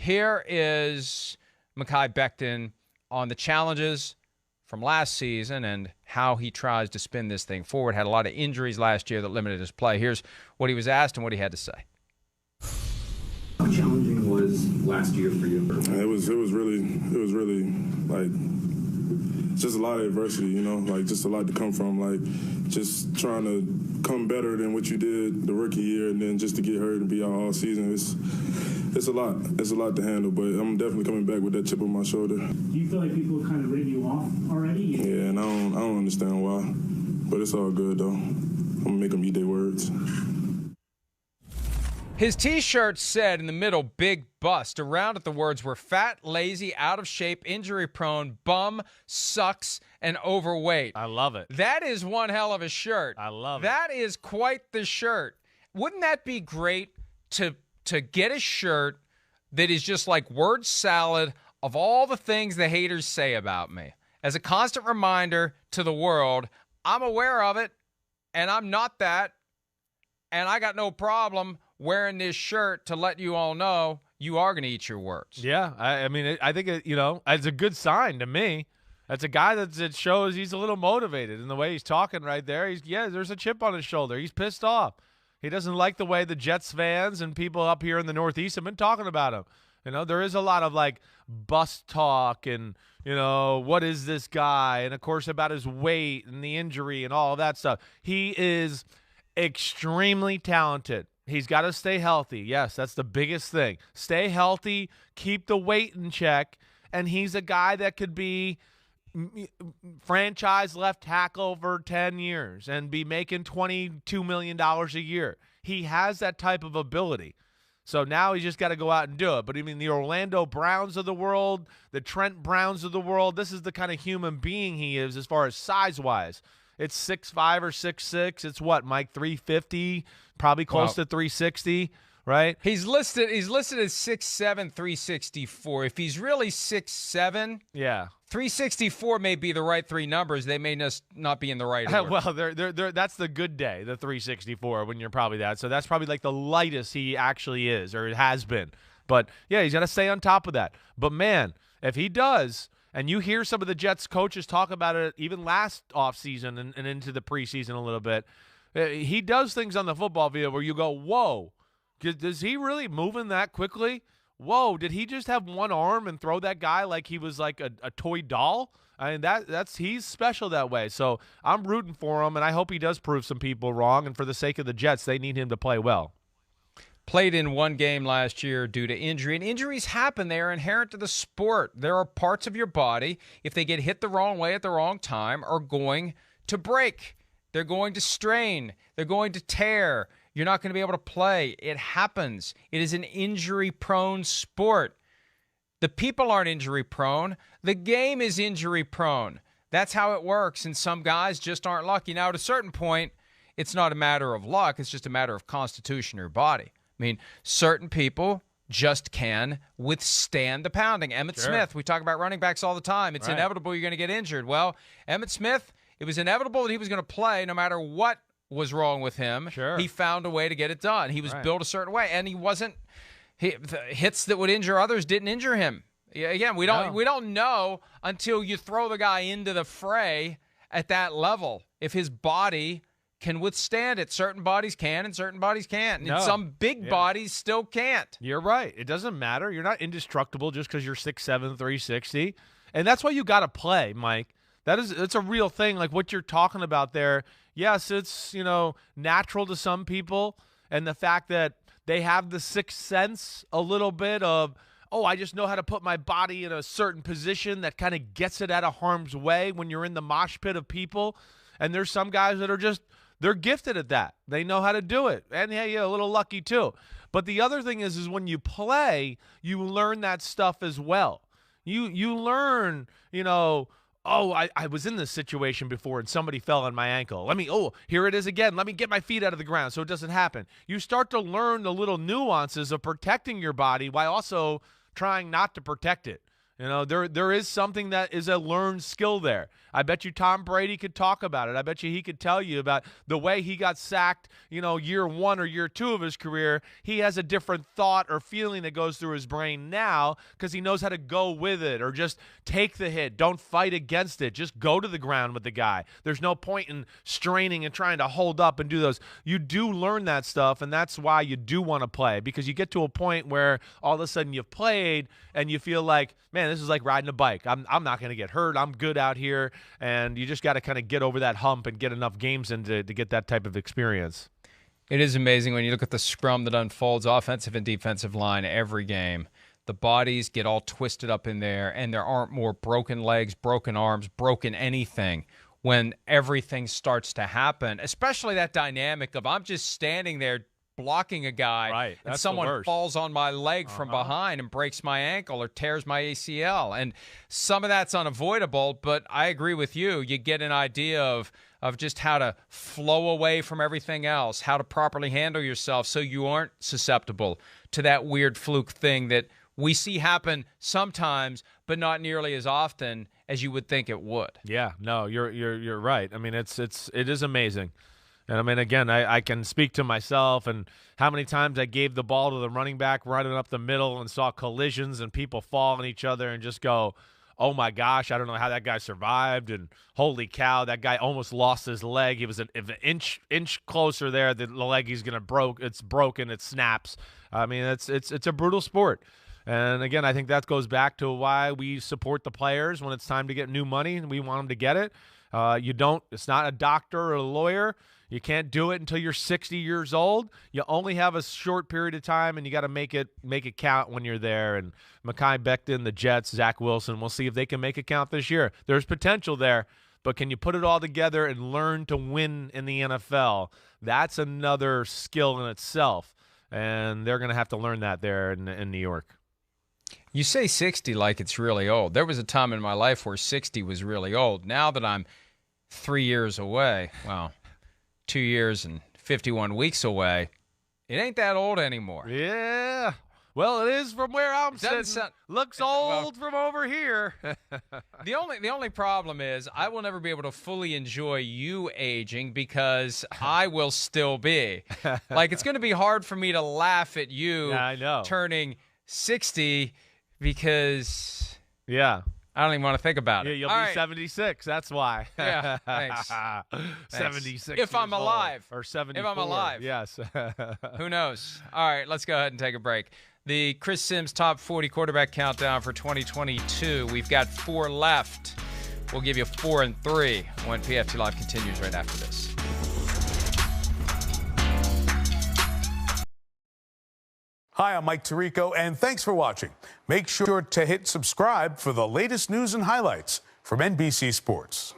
Here is Mekhi Becton on the challenges from last season and how he tries to spin this thing forward. Had a lot of injuries last year that limited his play. Here's what he was asked and what he had to say. How challenging was last year for you? It was really like just a lot of adversity, you know, like just a lot to come from, like just trying to come better than what you did the rookie year, and then just to get hurt and be out all season. It's a lot. It's a lot to handle, but I'm definitely coming back with that chip on my shoulder. Do you feel like people kind of write you off already? Yeah, and I don't understand why, but it's all good though. I'm gonna make them eat their words. His T-shirt said in the middle, "Big bust." Around it, the words were fat, lazy, out of shape, injury-prone, bum, sucks, and overweight. I love it. That is one hell of a shirt. I love it. That is quite the shirt. Wouldn't that be great to get a shirt that is just like word salad of all the things the haters say about me? As a constant reminder to the world, I'm aware of it, and I'm not that, and I got no problem wearing this shirt to let you all know you are going to eat your words. Yeah, I mean, I think, it's a good sign to me. That's a guy that shows he's a little motivated in the way he's talking right there. There's a chip on his shoulder. He's pissed off. He doesn't like the way the Jets fans and people up here in the Northeast have been talking about him. You know, there is a lot of, like, bust talk and, what is this guy? And, of course, about his weight and the injury and all of that stuff. He is extremely talented. He's got to stay healthy. Yes, that's the biggest thing. Stay healthy, keep the weight in check, and he's a guy that could be franchise left tackle for 10 years and be making $22 million a year. He has that type of ability. So now he's just got to go out and do it. But I mean, the Orlando Browns of the world, the Trent Browns of the world, this is the kind of human being he is as far as size-wise. It's 6'5" or 6'6". It's what, Mike, 350, probably close to 360, right? He's listed as 6'7", 364. If he's really 6'7", yeah, 364 may be the right three numbers. They may just not be in the right order. Well, that's the good day, the 364, when you're probably that. So that's probably like the lightest he actually is, or it has been. But, yeah, he's got to stay on top of that. But, man, if he does – and you hear some of the Jets coaches talk about it even last offseason and into the preseason a little bit. He does things on the football field where you go, whoa, does he really moving that quickly? Whoa, did he just have one arm and throw that guy like he was like a toy doll? I mean, he's special that way. So I'm rooting for him, and I hope he does prove some people wrong. And for the sake of the Jets, they need him to play well. Played in one game last year due to injury, and injuries happen. They are inherent to the sport. There are parts of your body, if they get hit the wrong way at the wrong time, are going to break. They're going to strain. They're going to tear. You're not going to be able to play. It happens. It is an injury-prone sport. The people aren't injury-prone. The game is injury-prone. That's how it works, and some guys just aren't lucky. Now, at a certain point, it's not a matter of luck. It's just a matter of constitution of your body. I mean, certain people just can withstand the pounding. Emmitt Smith, we talk about running backs all the time. It's inevitable you're going to get injured. Well, Emmitt Smith, it was inevitable that he was going to play no matter what was wrong with him. Sure. He found a way to get it done. He was built a certain way, and the hits that would injure others didn't injure him. Again, we don't know until you throw the guy into the fray at that level if his body can withstand it. Certain bodies can and certain bodies can't. And some big bodies still can't. You're right. It doesn't matter. You're not indestructible just because you're 6'7", 360. And that's why you got to play, Mike. It's a real thing. Like what you're talking about there. Yes, it's, natural to some people. And the fact that they have the sixth sense a little bit of, I just know how to put my body in a certain position that kind of gets it out of harm's way when you're in the mosh pit of people. And there's some guys that are just, they're gifted at that. They know how to do it. And, hey, a little lucky too. But the other thing is when you play, you learn that stuff as well. You learn, I was in this situation before and somebody fell on my ankle. Here it is again. Let me get my feet out of the ground so it doesn't happen. You start to learn the little nuances of protecting your body while also trying not to protect it. You know, there is something that is a learned skill there. I bet you Tom Brady could talk about it. I bet you he could tell you about the way he got sacked, you know, year 1 or year 2 of his career. He has a different thought or feeling that goes through his brain now because he knows how to go with it or just take the hit. Don't fight against it. Just go to the ground with the guy. There's no point in straining and trying to hold up and do those. You do learn that stuff, and that's why you do want to play, because you get to a point where all of a sudden you've played and you feel like, man, this is like riding a bike. I'm not going to get hurt. I'm good out here. And you just got to kind of get over that hump and get enough games in to get that type of experience. It is amazing when you look at the scrum that unfolds, offensive and defensive line, every game. The bodies get all twisted up in there, and there aren't more broken legs, broken arms, broken anything when everything starts to happen, especially that dynamic of I'm just standing there blocking a guy, right, and someone falls on my leg from behind and breaks my ankle or tears my ACL. And some of that's unavoidable, but I agree with you. You get an idea of just how to flow away from everything else, how to properly handle yourself so you aren't susceptible to that weird fluke thing that we see happen sometimes, but not nearly as often as you would think it would. Yeah, no, you're right. I mean, it is amazing. And, I mean, again, I can speak to myself and how many times I gave the ball to the running back running up the middle and saw collisions and people fall on each other and just go, oh, my gosh, I don't know how that guy survived. And holy cow, that guy almost lost his leg. He was an inch closer there. The leg he's going to it's broken. It snaps. I mean, it's a brutal sport. And, again, I think that goes back to why we support the players when it's time to get new money and we want them to get it. It's not a doctor or a lawyer. You can't do it until you're 60 years old. You only have a short period of time, and you got to make it count when you're there. And Mekhi, Becton, the Jets, Zach Wilson, we'll see if they can make it count this year. There's potential there, but can you put it all together and learn to win in the NFL? That's another skill in itself, and they're going to have to learn that there in New York. You say 60 like it's really old. There was a time in my life where 60 was really old. Now that I'm 3 years away, well, 2 years and 51 weeks away, it ain't that old anymore. Yeah. Well, it is from where I'm sitting. Looks old from over here. The only problem is I will never be able to fully enjoy you aging because I will still be. Like, it's going to be hard for me to laugh at you turning 60 because I don't even want to think about it. You'll be 76. That's why. Yeah, thanks. 76 if I'm alive. Or 74. If I'm alive. Yes. Who knows? All right, let's go ahead and take a break. The Chris Sims Top 40 Quarterback Countdown for 2022. We've got 4 left. We'll give you 4 and 3 when PFT Live continues right after this. Hi, I'm Mike Tirico, and thanks for watching. Make sure to hit subscribe for the latest news and highlights from NBC Sports.